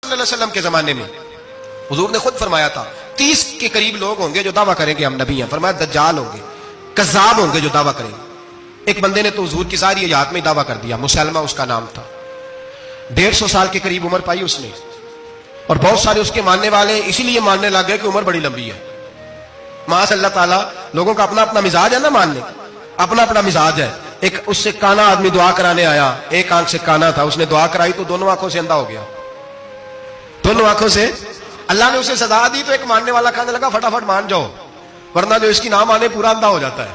صلی اللہ علیہ وسلم کے زمانے میں حضور نے خود فرمایا تھا 30 کے قریب لوگ ہوں گے جو دعویٰ کریں گے ہم نبی ہیں. فرمایا دجال ہوں گے, کذاب ہوں گے جو دعویٰ کریں گے. ایک بندے نے تو حضور کی ساری حیات میں دعویٰ کر دیا, مسلمہ اس کا نام تھا, 150 سال کے قریب عمر پائی اس نے, اور بہت سارے اس کے ماننے والے اسی لیے ماننے لگ گئے کہ عمر بڑی لمبی ہے. معاذ اللہ تعالیٰ, لوگوں کا اپنا اپنا مزاج ہے نا ماننے کا, اپنا اپنا مزاج ہے. ایک اس سے کانا آدمی دعا کرانے آیا, ایک آنکھ سے کانا تھا, اس نے دعا کرائی تو دونوں آنکھوں سے اندھا ہو گیا, دونوں آنکھوں سے. اللہ نے اسے سزا دی تو ایک ماننے والا کہنے لگا فٹافٹ مان جاؤ, ورنہ جو اس کی نہ مانے پورا اندھا ہو جاتا ہے.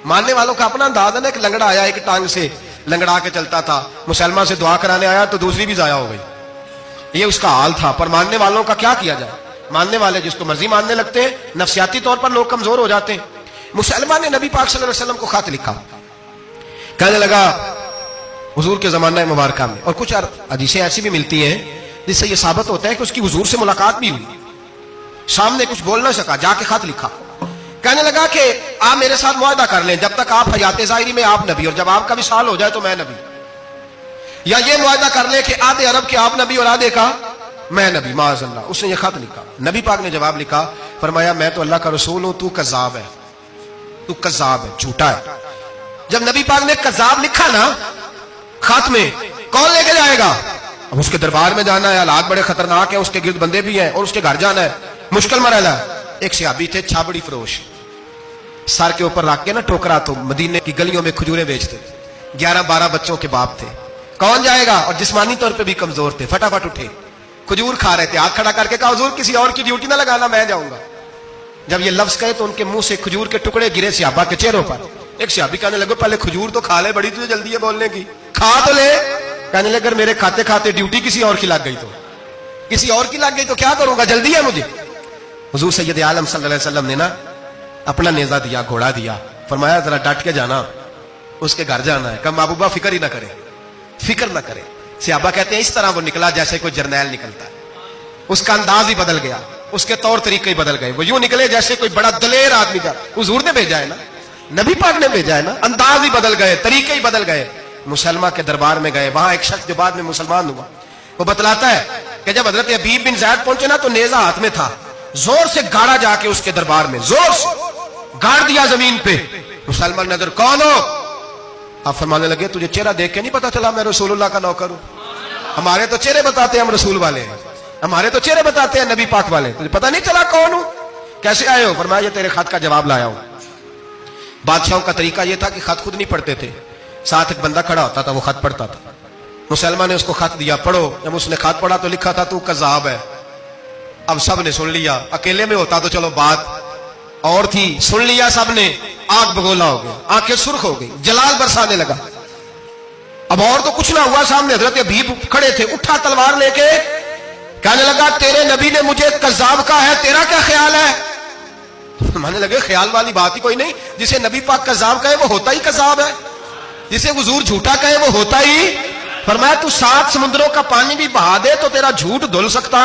ماننے والوں کا اپنا انداز ہے نا. ایک لنگڑا آیا, ایک ٹانگ سے لنگڑا کے چلتا تھا, مسلمہ سے دعا کرانے آیا تو دوسری بھی ضائع ہو گئی. یہ اس کا حال تھا. پر ماننے والوں کا کیا کیا جائے, ماننے والے جس کو مرضی ماننے لگتے ہیں, نفسیاتی طور پر لوگ کمزور ہو جاتے ہیں. مسلمہ نے نبی پاک صلی اللہ علیہ وسلم کو خط لکھا, کہنے لگا حضور کے زمانہ مبارکہ میں, اور کچھ حدیثیں ایسی بھی ملتی ہیں جس سے یہ ثابت ہوتا ہے کہ اس کی حضور سے ملاقات بھی ہوئی, سامنے کچھ بول نہ سکا, جا کے خط لکھا. کہنے لگا کہ آپ میرے ساتھ معاہدہ کر لیں, جب تک آپ حیات ظاہری میں آپ نبی, اور جب آپ کا وصال ہو جائے تو میں نبی, یا یہ معاہدہ کر لیں کہ آدھے عرب کے آپ نبی اور آدھے کا میں نبی. معاذ اللہ. اس نے یہ خط لکھا. نبی پاک نے جواب لکھا, فرمایا میں تو اللہ کا رسول ہوں, تو کذاب ہے, تو کذاب ہے, جھوٹا ہے. جب نبی پاک نے کذاب لکھا نا خط میں, کون لے کے جائے گا؟ اب اس کے دربار میں جانا ہے, حالات بڑے خطرناک ہیں, اس کے گرد بندے بھی ہیں, اور اس کے گھر جانا ہے, مشکل مرحلہ ہے. ایک صحابی تھے چھابڑی فروش, سر کے اوپر رکھ کے نا ٹوکرا, تو مدینے کی گلیوں میں کھجوریں بیچتے, 11-12 بچوں کے باپ تھے. کون جائے گا؟ اور جسمانی طور پہ بھی کمزور تھے. فٹافٹ اٹھے, کھجور کھا رہے تھے, ہاتھ کھڑا کر کے کہا حضور کسی اور کی ڈیوٹی نہ لگانا, میں جاؤں گا. جب یہ لفظ کہے تو ان کے منہ سے کھجور کے ٹکڑے گرے صحابہ کے چہروں پر. ایک صحابی کہنے لگے پہلے کھجور تو کھا لے, بڑی تجھے جلدی ہے بولنے کی, کھا تو لے. کہنے لگے اگر میرے کھاتے کھاتے ڈیوٹی کسی اور کی لگ گئی, تو کسی اور کی لگ گئی تو کیا کروں گا, جلدی ہے مجھے. حضور سید عالم صلی اللہ علیہ وسلم نے نا اپنا نیزہ دیا, گھوڑا دیا, فرمایا ذرا ڈٹ کے جانا, اس کے گھر جانا ہے. کہا محبوبہ فکر ہی نہ کرے, فکر نہ کرے. صحابہ کہتے ہیں اس طرح وہ نکلا جیسے کوئی جرنیل نکلتا ہے, اس کا انداز ہی بدل گیا, اس کے طور طریقے ہی بدل گئے. وہ یوں نکلے جیسے کوئی بڑا دلیر آدمی جا, حضور نے بھیجا ہے نا, نبی پاک نے بھیجا ہے نا, انداز ہی بدل گئے, طریقے ہی بدل گئے. مسلمہ کے دربار میں گئے, وہاں ایک شخص جو بعد میں مسلمان ہوا, وہ بتلاتا ہے کہ جب حضرت حبیب بن زید پہنچے نا تو نیزہ ہاتھ میں تھا, زور سے گاڑا جا کے اس کے دربار میں, زور سے گاڑ دیا زمین پہ. مسلمان نظر, کون ہو؟ آپ فرمانے لگے تجھے چہرہ دیکھ کے نہیں پتا چلا میں رسول اللہ کا نوکر ہوں؟ ہمارے تو چہرے بتاتے ہیں, ہم رسول والے ہیں, ہمارے تو چہرے بتاتے ہیں نبی پاک والے, تجھے پتا نہیں چلا کون ہوں, کیسے آئے ہو؟ فرمایا یہ تیرے خط کا جواب لایا ہوں. بادشاہوں کا طریقہ یہ تھا کہ خط خود نہیں پڑھتے تھے, ساتھ ایک بندہ کھڑا ہوتا تھا, وہ خط پڑھتا تھا. مسلمان نے اس کو خط دیا, پڑھو. جب اس نے خط پڑھا تو لکھا تھا تو کذاب ہے. اب سب نے سن لیا, اکیلے میں ہوتا تو چلو بات اور تھی, سن لیا سب نے, آگ بگولا ہو گیا, آنکھیں سرخ ہو گئی, جلال برسانے لگا. اب اور تو کچھ نہ ہوا, سامنے حضرت حبیب کھڑے تھے, اٹھا تلوار لے کے, کہنے لگا تیرے نبی نے مجھے کذاب کہا ہے, تیرا کیا خیال ہے؟ مانے لگے خیال والی بات ہی کوئی نہیں, جسے نبی پاک کذاب کہے وہ ہوتا ہی کذاب ہے, جسے حضور جھوٹا کہے وہ ہوتا ہی. فرمایا تو 7 سمندروں کا پانی بھی بہا دے تو تیرا جھوٹ دھل سکتا,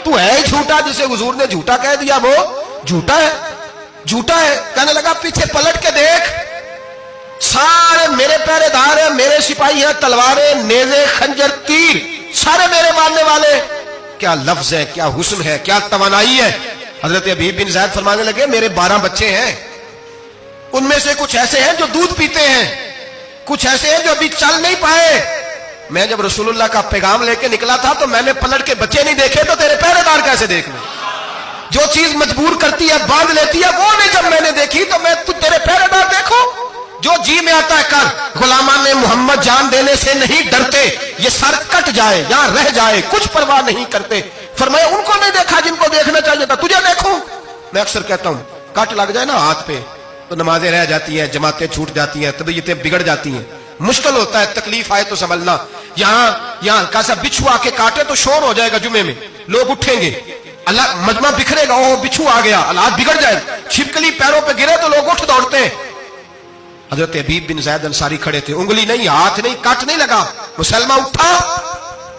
تو ہے ہی جھوٹا, جسے حضور نے جھوٹا کہہ دیا وہ جھوٹا ہے, جھوٹا ہے. کہنے لگا پیچھے پلٹ کے دیکھ, سارے میرے پہرے دار ہیں, میرے سپاہی ہیں, تلواریں, نیزے, خنجر, تیر, سارے میرے ماننے والے. کیا لفظ ہے, کیا حسن ہے, کیا توانائی ہے. حضرت حبیب بن زید فرمانے لگے میرے 12 بچے ہیں, ان میں سے کچھ ایسے ہیں جو دودھ پیتے ہیں, کچھ ایسے ہیں جو ابھی چل نہیں پائے. میں جب رسول اللہ کا پیغام لے کے نکلا تھا تو میں نے پلٹ کے بچے نہیں دیکھے, تو تیرے پہرے دار کیسے دیکھ لیں؟ جو چیز مجبور کرتی ہے, باندھ لیتی ہے, وہ نہیں جب میں نے دیکھی تو میں تیرے پہرے دار دیکھو. جو جی میں آتا ہے کر, غلامان محمد جان دینے سے نہیں ڈرتے, یہ سر کٹ جائے یا رہ جائے کچھ پرواہ نہیں کرتے. فرمایا ان کو نہیں دیکھا جن کو دیکھنا چاہیے تھا, تجھے دیکھوں. میں اکثر کہتا ہوں کٹ لگ جائے نا ہاتھ پہ تو نمازیں رہ جاتی ہیں, جماعتیں چھوٹ جاتی ہیں, طبیعتیں بگڑ جاتی ہیں, مشکل ہوتا ہے, تکلیف آئے تو سنبھلنا. یہاں ہلکا سا بچھو آ کے کاٹے تو شور ہو جائے گا, جمعے میں لوگ اٹھیں گے, اللہ مجمع بکھرے گا, او بچھو آ گیا, حالات بگڑ جائے. چھپکلی پیروں پہ گرے تو لوگ اٹھ دوڑتے ہیں. حضرت حبیب بن زید انصاری کھڑے تھے, انگلی نہیں, ہاتھ نہیں, کٹ نہیں لگا. مسلمہ اٹھا,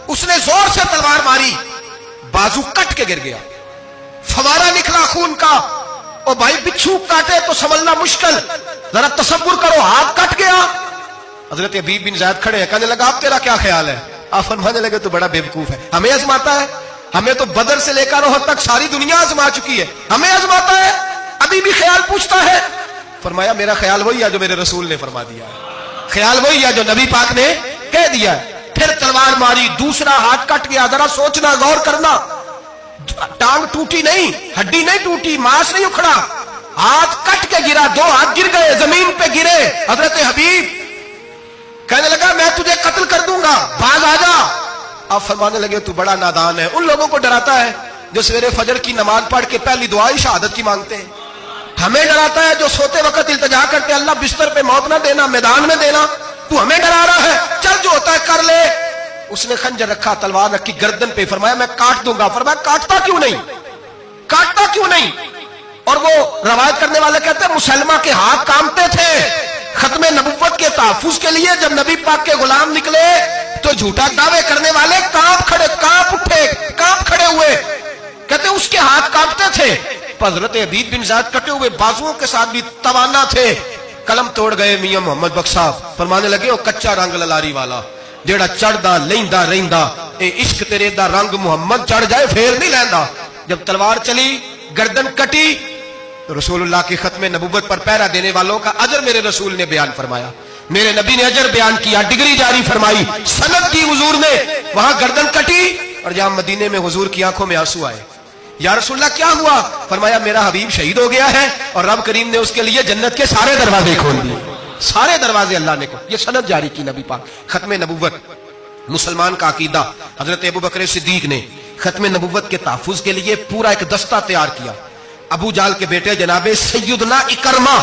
اس نے زور سے تلوار ماری, بازو کٹ کے گر گیا, فوارہ نکلا خون کا. او بھائی بچھو کاٹے تو سنبھلنا مشکل, ذرا تصور کرو, ہاتھ کٹ گیا. حضرت حبیب بن زید کھڑے ہیں, کہنے لگا اب تیرا کیا خیال ہے؟ آپ فرمانے لگے تو بڑا بیوقوف ہے, ہمیں آزماتا ہے, ہمیں تو بدر سے لے کر احد تک ساری دنیا آزما چکی ہے، ہمیں آزماتا ہے، ابھی بھی خیال پوچھتا ہے۔ فرمایا میرا خیال وہی ہے جو میرے رسول نے فرما دیا ہے، خیال وہی ہے جو نبی پاک نے کہہ دیا ہے۔ پھر تلوار ماری، دوسرا ہاتھ کٹ گیا۔ ذرا سوچنا، غور کرنا، ٹانگ ٹوٹی نہیں، ہڈی نہیں ٹوٹی، ماس نہیں اکھڑا، ہاتھ کٹ کے گرا، دو ہاتھ گر گئے، زمین پہ گرے۔ حضرت حبیب کہنے لگا میں تجھے قتل کر دوں گا، باز آ جا۔ آپ فرمانے لگے تو بڑا نادان ہے، ان لوگوں کو ڈراتا ہے جو سویرے فجر کی نماز پڑھ کے پہلی دعا ہی شہادت کی مانگتے ہیں، ہمیں ڈراتا ہے جو سوتے وقت التجا کرتے اللہ بستر پہ موت نہ دینا، میدان میں دینا، تو ہمیں ڈرا رہا ہے، چل جو ہوتا ہے کر لے۔ اس نے خنجر رکھا، تلوار رکھی گردن پہ، فرمایا میں کاٹ دوں گا۔ فرمایا کاٹتا کیوں نہیں، کاٹتا کیوں نہیں؟ اور وہ روایت کرنے والے کہتے ہیں مسلمہ کے ہاتھ کانپتے تھے ختم نبوت کے تحفظ کے لیے۔ جب نبی پاک کے غلام نکلے تو جھوٹا دعوے کرنے والے کانپ کھڑے ہوئے، کہتے ہیں اس کے ہاتھ کانپتے تھے۔ حضرت عبید بن زید کٹے ہوئے بازوؤں کے ساتھ بھی توانا تھے، قلم توڑ گئے میاں محمد بخش صاحب، فرمانے لگے وہ کچا رنگ للاری والا جیڑا چڑھدا لیندا رہندا، اے عشق تیرے دا رنگ محمد چڑھ جائے پھر نہیں لیندا۔ جب تلوار چلی، گردن کٹی، تو رسول اللہ کی ختم نبوت پر پہرا دینے والوں کا اجر میرے رسول نے بیان فرمایا، میرے نبی نے اجر بیان کیا، ڈگری جاری فرمائی، سند کی حضور نے، وہاں گردن کٹی اور جہاں مدینے میں حضور کی آنکھوں میں آنسو آئے۔ یا رسول اللہ کیا ہوا؟ فرمایا میرا حبیب شہید ہو گیا ہے اور رب کریم نے اس کے لیے جنت کے سارے دروازے کھول دیے، سارے دروازے اللہ نے کھول۔ یہ سند جاری کی نبی پاک، ختم نبوت مسلمان کا عقیدہ۔ حضرت ابو بکر صدیق نے ختم نبوت کے تحفظ کے لیے پورا ایک دستہ تیار کیا۔ ابو جال کے بیٹے جناب سیدنا اکرمہ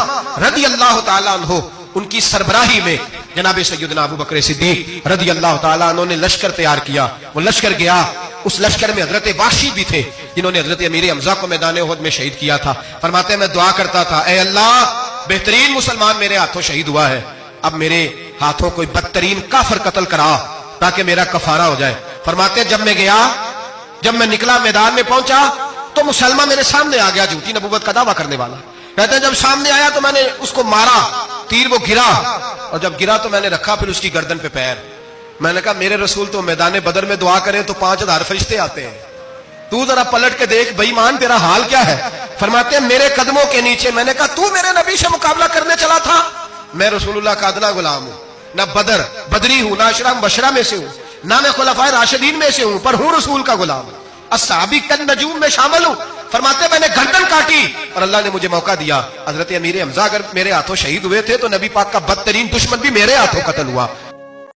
رضی اللہ تعالیٰ عنہ، ان کی سربراہی میں جناب سیدنا ابو بکر صدیق رضی اللہ تعالیٰ عنہ نے لشکر تیار کیا۔ وہ لشکر گیا، اس لشکر میں حضرت وحشی بھی تھے جنہوں نے حضرت امیر حمزہ کو میدان احد میں شہید کیا تھا۔ فرماتے ہیں میں دعا کرتا تھا اے اللہ بہترین مسلمان میرے ہاتھوں شہید ہوا ہے، اب میرے ہاتھوں کوئی بدترین کافر قتل کرا تاکہ میرا کفارہ ہو جائے۔ فرماتے ہیں جب میں نکلا میدان میں پہنچا تو مسلمہ میرے سامنے آ گیا، جھوٹی نبوت کا دعویٰ کرنے والا۔ کہتے ہیں جب سامنے آیا تو میں نے اس کو مارا، تیر وہ گرا، اور جب گرا تو میں نے رکھا پھر اس کی گردن پہ پیر۔ میں نے کہا میرے رسول تو میدان بدر میں دعا کریں تو 5000 فرشتے آتے ہیں، تو ذرا پلٹ کے دیکھ بے ایمان تیرا حال کیا ہے۔ فرماتے ہیں میرے قدموں کے نیچے، میں نے کہا تو میرے نبی سے مقابلہ کرنے چلا تھا؟ میں رسول اللہ کا ادنا غلام ہوں، نہ بدری ہوں، نہ اشرا مبشرہ میں سے ہوں، نہ میں خلفائے راشدین میں سے ہوں، پر ہوں رسول کا غلام، الصحابی کن نجوم میں شامل ہوں۔ فرماتے میں نے گردن کاٹی اور اللہ نے مجھے موقع دیا۔ حضرت امیر حمزہ اگر میرے ہاتھوں شہید ہوئے تھے تو نبی پاک کا بدترین دشمن بھی میرے ہاتھوں قتل ہوا۔